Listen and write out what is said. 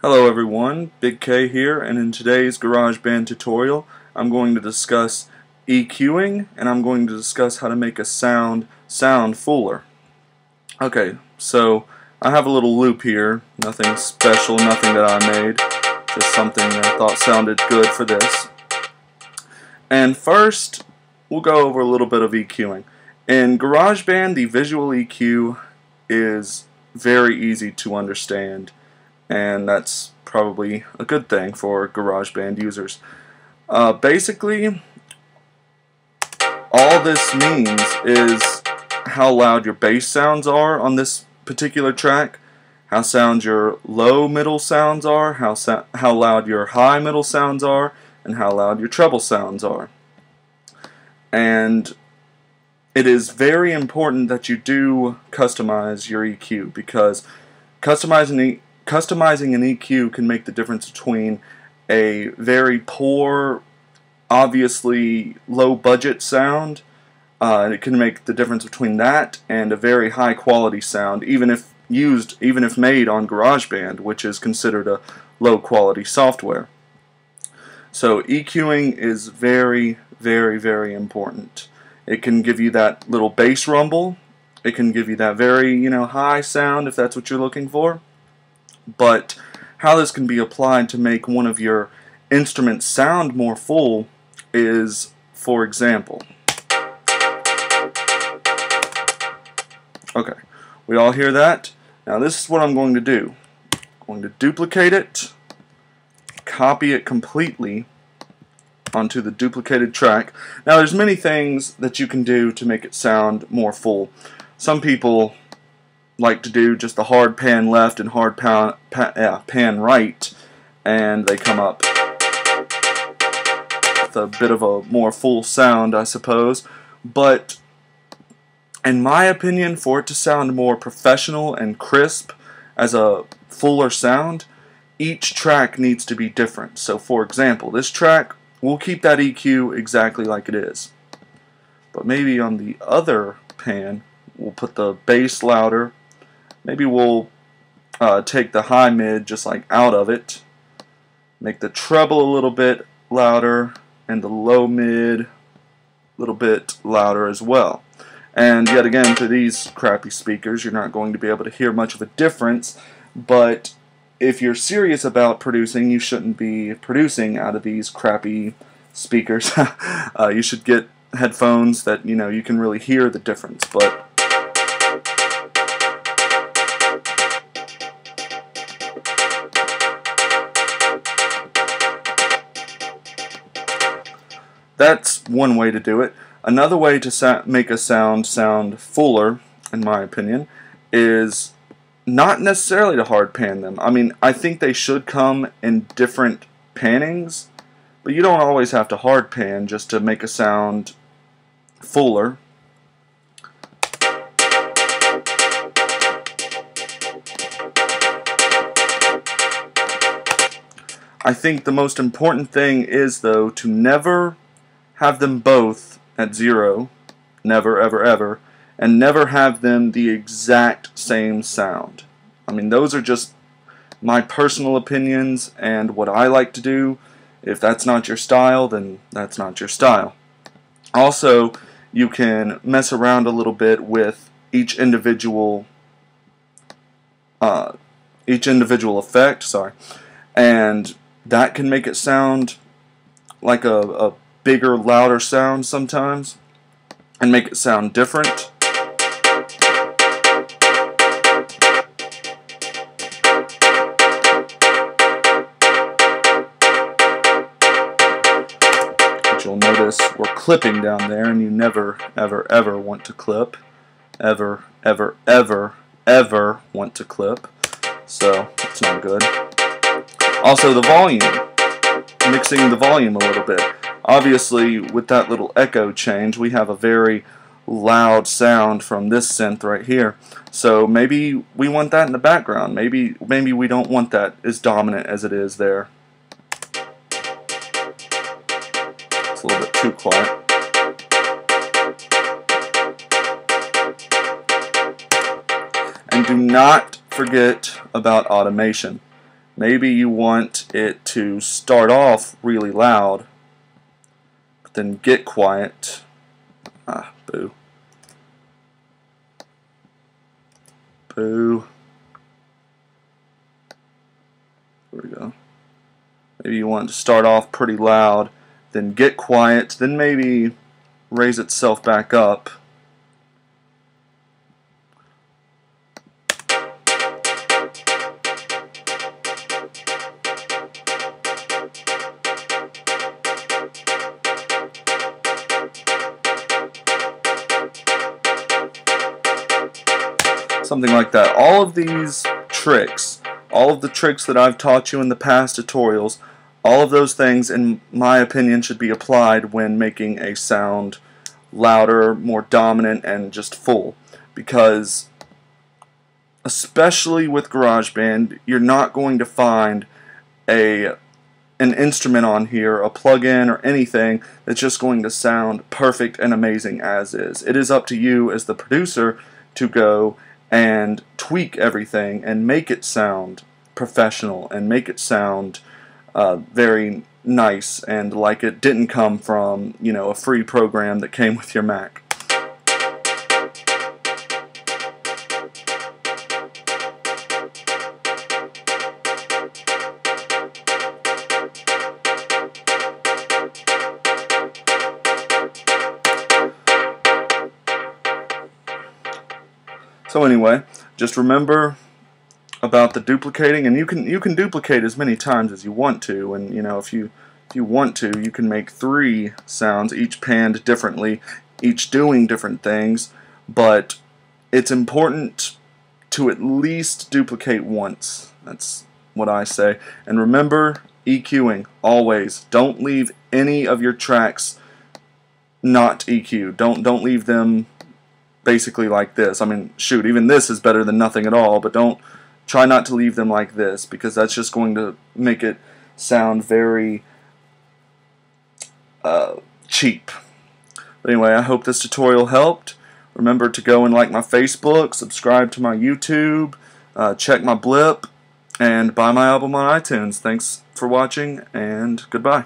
Hello everyone, BigK here, and in today's GarageBand tutorial I'm going to discuss EQing, and I'm going to discuss how to make a sound fuller. Okay, so I have a little loop here, nothing special, nothing that I made, just something that I thought sounded good for this. And first, we'll go over a little bit of EQing. In GarageBand, the visual EQ is very easy to understand, and that's probably a good thing for GarageBand users. Basically, all this means is how loud your bass sounds are on this particular track, how sound your low middle sounds are, how loud your high middle sounds are, and how loud your treble sounds are. And it is very important that you do customize your EQ, because customizing an EQ can make the difference between a very poor, obviously low budget sound, and it can make the difference between that and a very high quality sound, even if made on GarageBand, which is considered a low quality software. So EQing is very, very, very important. It can give you that little bass rumble. It can give you that very, high sound if that's what you're looking for. But how this can be applied to make one of your instruments sound more full is, for example, okay, we all hear that? Now this is what I'm going to do. I'm going to duplicate it, copy it completely onto the duplicated track. Now there's many things that you can do to make it sound more full. Some people like to do just the hard pan left and hard pan right, and they come up with a bit of a more full sound, I suppose. But in my opinion, for it to sound more professional and crisp as a fuller sound, each track needs to be different. So for example, this track, we'll keep that EQ exactly like it is, but maybe on the other pan we'll put the bass louder. Maybe we'll take the high mid just like out of it, make the treble a little bit louder, and the low mid a little bit louder as well. And yet again, to these crappy speakers, you're not going to be able to hear much of a difference, but if you're serious about producing, you shouldn't be producing out of these crappy speakers. You should get headphones that you can really hear the difference. But that's one way to do it. Another way to make a sound fuller, in my opinion, is not necessarily to hard pan them. I mean, I think they should come in different pannings, but you don't always have to hard pan just to make a sound fuller. I think the most important thing is, though, to never have them both at 0, never, ever, ever, and never have them the exact same sound. I mean, those are just my personal opinions and what I like to do. If that's not your style, then that's not your style. Also, you can mess around a little bit with each individual effect, and that can make it sound like a bigger, louder sound sometimes, and make it sound different. But you'll notice we're clipping down there, and you never, ever, ever want to clip. Ever, ever, ever, ever want to clip. So, it's not good. Also, the volume. Mixing the volume a little bit. Obviously, with that little echo change, we have a very loud sound from this synth right here. So maybe we want that in the background. Maybe we don't want that as dominant as it is there. It's a little bit too quiet. And do not forget about automation. Maybe you want it to start off really loud, but then get quiet. Boo. Boo. There we go. Maybe you want it to start off pretty loud, then get quiet, then maybe raise itself back up. Something like that. All of these tricks, all of the tricks that I've taught you in the past tutorials, all of those things, in my opinion, should be applied when making a sound louder, more dominant, and just full. Because, especially with GarageBand, you're not going to find an instrument on here, a plugin, or anything that's just going to sound perfect and amazing as is. It is up to you as the producer to go and tweak everything and make it sound professional and make it sound very nice and like it didn't come from, you know, a free program that came with your Mac. So anyway, just remember about the duplicating, and you can duplicate as many times as you want to, and you know, if you want to, you can make 3 sounds, each panned differently, each doing different things, but it's important to at least duplicate once. That's what I say. And remember, EQing always. Don't leave any of your tracks not EQ'd. Don't leave them basically like this. I mean, shoot, even this is better than nothing at all, but try not to leave them like this, because that's just going to make it sound very cheap. But anyway, I hope this tutorial helped. Remember to go and like my Facebook, subscribe to my YouTube, check my blip, and buy my album on iTunes. Thanks for watching, and goodbye.